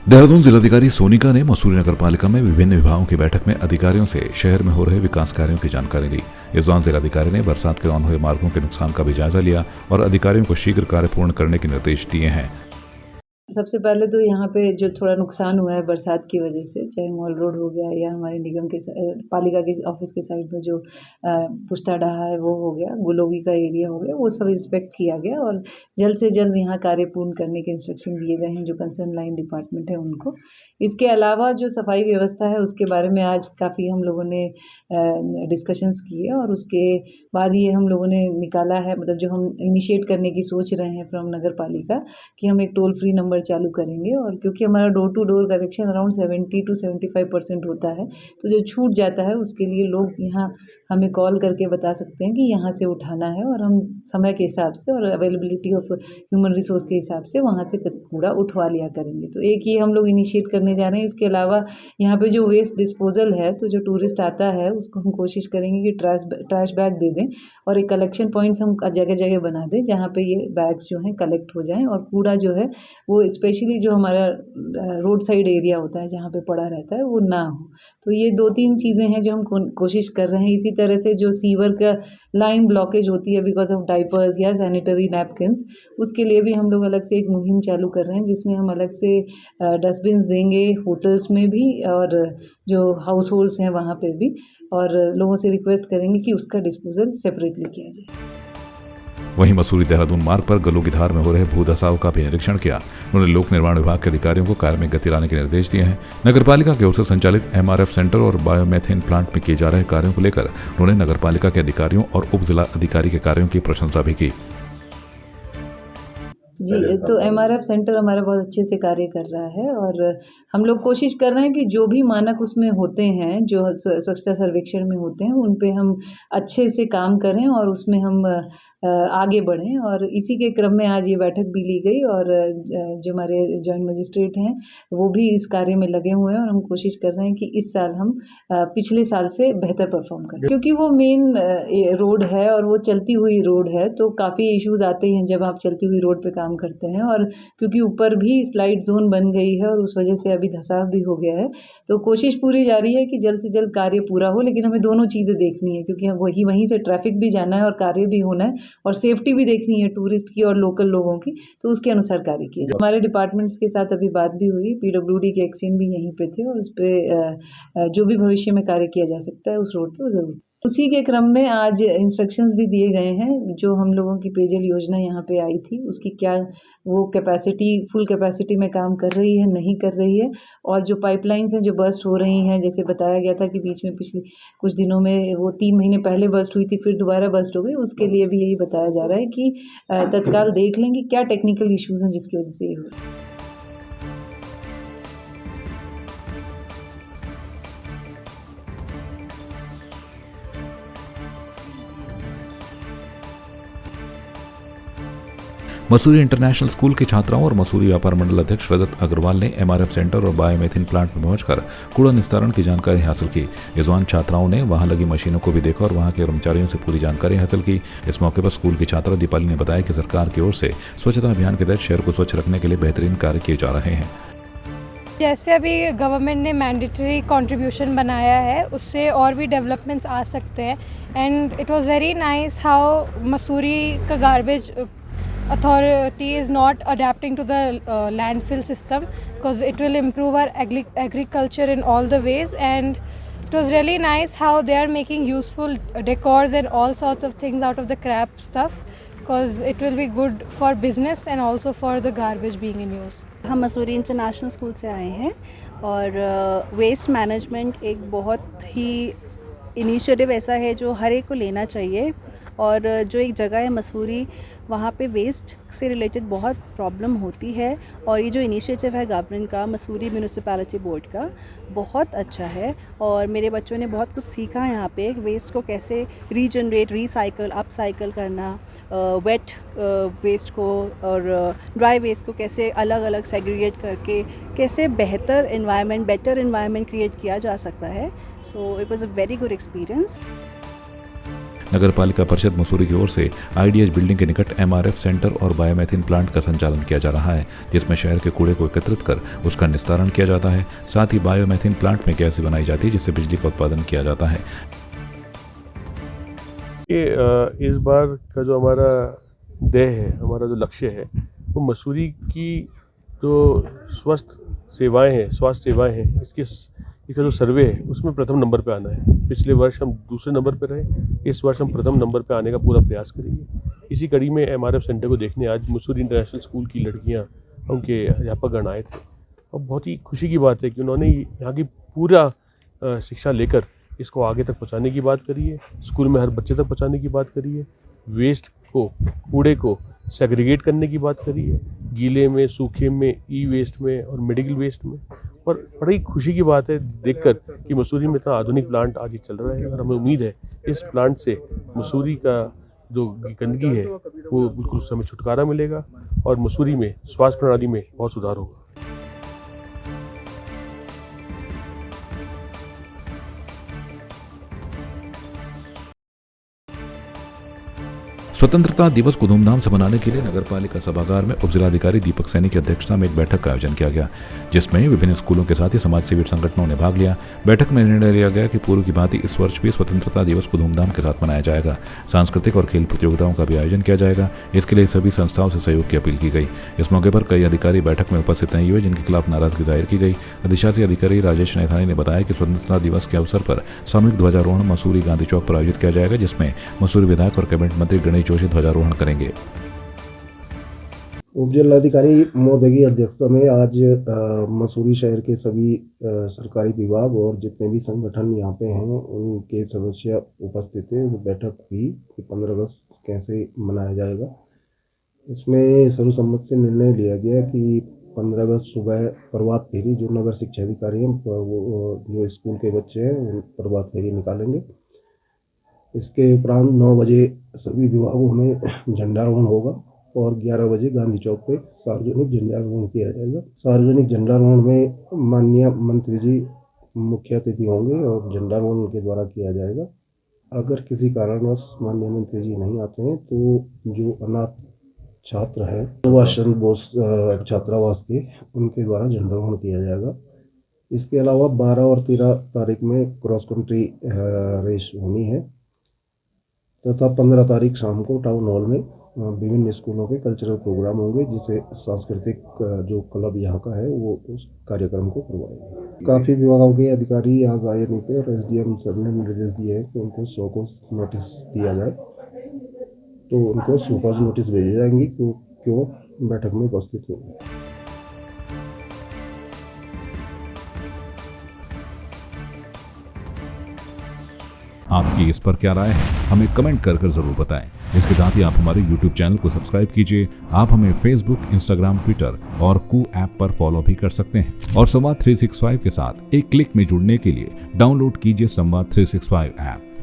देहरादून जिलाधिकारी सोनिका ने मसूरी नगर पालिका में विभिन्न विभागों की बैठक में अधिकारियों से शहर में हो रहे विकास कार्यों की जानकारी ली। इस दौरान जिलाधिकारी ने बरसात के दौरान हुए मार्गों के नुकसान का भी जायजा लिया और अधिकारियों को शीघ्र कार्य पूर्ण करने के निर्देश दिए हैं। सबसे पहले तो यहाँ पे जो थोड़ा नुकसान हुआ है बरसात की वजह से, चाहे मॉल रोड हो गया या हमारे निगम के पालिका के ऑफिस के साइड में जो पुश्ता डहा है वो हो गया, गुलोगी का एरिया हो गया, वो सब इंस्पेक्ट किया गया और जल्द से जल्द यहाँ कार्य पूर्ण करने के इंस्ट्रक्शन दिए गए हैं जो कंसर्न लाइन डिपार्टमेंट है उनको। इसके अलावा जो सफाई व्यवस्था है उसके बारे में आज काफ़ी हम लोगों ने डिस्कशंस किए और उसके बाद ये हम लोगों ने निकाला है, मतलब जो हम इनिशिएट करने की सोच रहे हैं फ्रॉम नगर पालिका कि हम एक टोल फ्री नंबर चालू करेंगे। और क्योंकि हमारा door to door collection around 70 to 75% होता है, तो जो छूट जाता है उसके लिए लोग यहाँ हमें कॉल करके बता सकते हैं कि यहाँ से उठाना है और हम समय के हिसाब से और अवेलेबिलिटी ऑफ ह्यूमन रिसोर्स के हिसाब से वहाँ से कूड़ा उठवा लिया करेंगे। तो एक ये हम लोग इनिशिएट करने जा रहे हैं। इसके अलावा यहाँ पे जो वेस्ट डिस्पोजल है, तो जो टूरिस्ट आता है उसको हम कोशिश करेंगे कि ट्रैश बैग दे दें और एक कलेक्शन पॉइंट्स हम जगह जगह बना दें जहाँ पे ये बैग्स जो हैं कलेक्ट हो जाएं और कूड़ा जो है वो स्पेशली जो हमारा रोड साइड एरिया होता है जहाँ पे पड़ा रहता है वो ना हो। तो ये 2-3 चीज़ें हैं जो हम कोशिश कर रहे हैं। इसी तरह से जो सीवर का लाइन ब्लॉकेज होती है बिकॉज ऑफ डाइपर्स या सैनिटरी नैपकिन्स, उसके लिए भी हम लोग अलग से एक मुहिम चालू कर रहे हैं जिसमें हम अलग से डस्टबिन्स देंगे होटल्स में भी और जो हाउस होल्ड्स हैं वहाँ पे भी, और लोगों से रिक्वेस्ट करेंगे कि उसका डिस्पोजल सेपरेटली किया जाए। वहीं मसूरी देहरादून मार्ग पर गलोगीधार में हो रहे भू धसाव का भी निरीक्षण किया। उन्होंने लोक निर्माण विभाग के अधिकारियों को कार्य में गति लाने के निर्देश दिए हैं। नगर पालिका की ओर से संचालित MRF सेंटर और बायोमेथेन प्लांट में किए जा रहे कार्यों को लेकर उन्होंने नगर पालिका के अधिकारियों और उप जिला अधिकारी के कार्यों की प्रशंसा भी की। जी, तो MRF सेंटर हमारा बहुत अच्छे से कार्य कर रहा है और हम लोग कोशिश कर रहे हैं कि जो भी मानक उसमें होते हैं, जो स्वच्छता सर्वेक्षण में होते हैं, उन पे हम अच्छे से काम करें और उसमें हम आगे बढ़ें। और इसी के क्रम में आज ये बैठक भी ली गई और जो हमारे जॉइंट मजिस्ट्रेट हैं वो भी इस कार्य में लगे हुए हैं और हम कोशिश कर रहे हैं कि इस साल हम पिछले साल से बेहतर परफॉर्म करें, क्योंकि वो मेन रोड है और वो चलती हुई रोड है, तो काफ़ी इश्यूज आते हैं जब आप चलती हुई रोड पे काम करते हैं। और क्योंकि ऊपर भी स्लाइड जोन बन गई है और उस वजह से अभी धंसाव भी हो गया है, तो कोशिश पूरी जारी है कि जल्द से जल्द कार्य पूरा हो। लेकिन हमें दोनों चीज़ें देखनी है क्योंकि वहीं से ट्रैफिक भी जाना है और कार्य भी होना है और सेफ्टी भी देखनी है टूरिस्ट की और लोकल लोगों की, तो उसके अनुसार कार्य किया जाए। हमारे डिपार्टमेंट्स के साथ अभी बात भी हुई, PWD के एक्सचेंज भी यहीं पे थे और उस पर जो भी भविष्य में कार्य किया जा सकता है उस रोड पे ज़रूर। उसी के क्रम में आज इंस्ट्रक्शंस भी दिए गए हैं। जो हम लोगों की पेयजल योजना यहाँ पे आई थी उसकी क्या वो कैपेसिटी फुल कैपेसिटी में काम कर रही है, नहीं कर रही है, और जो पाइपलाइंस हैं जो बर्स्ट हो रही हैं, जैसे बताया गया था कि बीच में पिछले कुछ दिनों में वो 3 महीने पहले बर्स्ट हुई थी फिर दोबारा बर्स्ट हो गई, उसके लिए भी यही बताया जा रहा है कि तत्काल देख लें कि क्या टेक्निकल इश्यूज़ हैं जिसकी वजह से ये हो रहा है। मसूरी इंटरनेशनल स्कूल की छात्राओं और मसूरी व्यापार मंडल अध्यक्ष रजत अग्रवाल ने MRF सेंटर और बायोमेथिन प्लांट में पहुंचकर कूड़ा निस्तारण की जानकारी हासिल की। इस दौरान छात्राओं ने वहां लगी मशीनों को भी देखा और वहां के कर्मचारियों से पूरी जानकारी हासिल की। इस मौके पर स्कूल की छात्रा दीपाली ने बताया कि सरकार की ओर से स्वच्छता अभियान के तहत शहर को स्वच्छ रखने के लिए बेहतरीन कार्य किए जा रहे हैं। जैसे अभी गवर्नमेंट ने मैंडेटरी कंट्रीब्यूशन बनाया है, उससे और भी डेवलपमेंट्स आ सकते हैं। And it was very nice how Mussoorie का garbage authority is not adapting to the landfill system, because it will improve our agriculture in all the ways. And it was really nice how they are making useful decors and all sorts of things out of the crap stuff, because it will be good for business and also for the garbage being in use. हम Mussoorie international school से आए हैं और waste management एक बहुत ही initiative ऐसा है जो हर एक को लेना चाहिए। और जो एक जगह है मसूरी, वहाँ पे वेस्ट से रिलेटेड बहुत प्रॉब्लम होती है और ये जो इनिशिएटिव है गवर्नमेंट का, मसूरी म्यूनिसिपैलिटी बोर्ड का, बहुत अच्छा है। और मेरे बच्चों ने बहुत कुछ सीखा है यहाँ पे, वेस्ट को कैसे रीजनरेट, रीसाइकल, अपसाइकल करना, वेट वेस्ट को और ड्राई वेस्ट को कैसे अलग अलग सेग्रीगेट करके कैसे बेटर एनवायरनमेंट क्रिएट किया जा सकता है। So it was a very good experience. Nagar Palika Parishad Mussoorie की ओर से IDH बिल्डिंग के निकट MRF सेंटर और बायोमेथिन प्लांट का संचालन किया जा रहा है, जिसमें शहर के कूड़े को एकत्रित कर उसका निस्तारण किया जाता है। साथ ही बायोमेथिन प्लांट में गैस बनाई जाती है, जिससे बिजली का उत्पादन किया जाता है। इस बार का जो हमारा ध्येय है, हमारा जो लक्ष्य है, वो मसूरी की जो स्वास्थ्य सेवाएं हैं, इसका जो सर्वे है उसमें प्रथम नंबर पे आना है। पिछले वर्ष हम दूसरे नंबर पे रहे, इस वर्ष हम प्रथम नंबर पे आने का पूरा प्रयास करेंगे। इसी कड़ी में MRF सेंटर को देखने आज मसूरी इंटरनेशनल स्कूल की लड़कियां, उनके अध्यापकगण आए थे और बहुत ही खुशी की बात है कि उन्होंने यहाँ की पूरा शिक्षा लेकर इसको आगे तक पहुँचाने की बात करी है, स्कूल में हर बच्चे तक पहुँचाने की बात करी है, वेस्ट को, कूड़े को सेग्रीगेट करने की बात करी है, गीले में, सूखे में, ई-वेस्ट में और मेडिकल वेस्ट में। और बड़ी खुशी की बात है देखकर कि मसूरी में इतना आधुनिक प्लांट आज चल रहा है और हमें उम्मीद है इस प्लांट से मसूरी का जो गंदगी है वो बिल्कुल हमें छुटकारा मिलेगा और मसूरी में स्वास्थ्य प्रणाली में बहुत सुधार होगा। स्वतंत्रता दिवस को धूमधाम से मनाने के लिए नगर पालिका सभागार में उप जिलाधिकारी दीपक सैनी की अध्यक्षता में एक बैठक का आयोजन किया गया, जिसमें विभिन्न स्कूलों के साथ ही समाज सेवी संगठनों ने भाग लिया। बैठक में निर्णय लिया गया कि पूर्व की भांति इस वर्ष भी स्वतंत्रता दिवस को धूमधाम के साथ मनाया जाएगा। सांस्कृतिक और खेल प्रतियोगिताओं का भी आयोजन किया जाएगा। इसके लिए सभी संस्थाओं से सहयोग की अपील की गई। इस मौके पर कई अधिकारी बैठक में उपस्थित नहीं हुए, जिनके खिलाफ नाराजगी जाहिर की गई। अधिशासी अधिकारी राजेश नैथानी ने बताया कि स्वतंत्रता दिवस के अवसर पर सामूहिक ध्वजारोहण मसूरी गांधी चौक पर आयोजित किया जाएगा, जिसमें मसूरी विधायक और कैबिनेट मंत्री गणेश जोशी ध्वजारोहण करेंगे। उप जिलाधिकारी महोदय की अध्यक्षता में आज मसूरी शहर के सभी सरकारी विभाग और जितने भी संगठन यहाँ पे हैं उनके सदस्य उपस्थित थे। वो बैठक हुई कि 15 अगस्त कैसे मनाया जाएगा। इसमें सर्वसम्मत से निर्णय लिया गया कि 15 अगस्त सुबह प्रभात फेरी, जो नगर शिक्षा अधिकारी हैं वो जो स्कूल के बच्चे हैं प्रभात फेरी निकालेंगे। इसके उपरांत 9 बजे सभी विभागों में झंडारोहण होगा और 11 बजे गांधी चौक पे सार्वजनिक झंडारोहण किया जाएगा। सार्वजनिक झंडारोहण में माननीय मंत्री जी मुख्य अतिथि होंगे और झंडारोहण उनके द्वारा किया जाएगा। अगर किसी कारणवश माननीय मंत्री जी नहीं आते हैं तो जो अनाथ छात्र हैं सुभाष चंद्र बोस छात्रावास के, उनके द्वारा झंडारोहण किया जाएगा। इसके अलावा 12 और 13 तारीख में क्रॉस कंट्री रेस होनी है तथा 15 तारीख शाम को टाउन हॉल में विभिन्न स्कूलों के कल्चरल प्रोग्राम होंगे, जिसे सांस्कृतिक जो क्लब यहाँ का है वो उस कार्यक्रम को करवाएंगे। काफ़ी विभागों के अधिकारी आज आए नहीं थे और SDM सर ने निर्देश दिए हैं कि उनको शोकॉज नोटिस दिया जाए, तो उनको शोकॉज नोटिस भेजे जाएंगे क्यों बैठक में उपस्थित होंगे। आपकी इस पर क्या राय है, हमें कमेंट कर जरूर बताएं। इसके साथ ही आप हमारे YouTube चैनल को सब्सक्राइब कीजिए। आप हमें Facebook, Instagram, Twitter और कू ऐप पर फॉलो भी कर सकते हैं। और संवाद 365 के साथ एक क्लिक में जुड़ने के लिए डाउनलोड कीजिए संवाद 365 ऐप।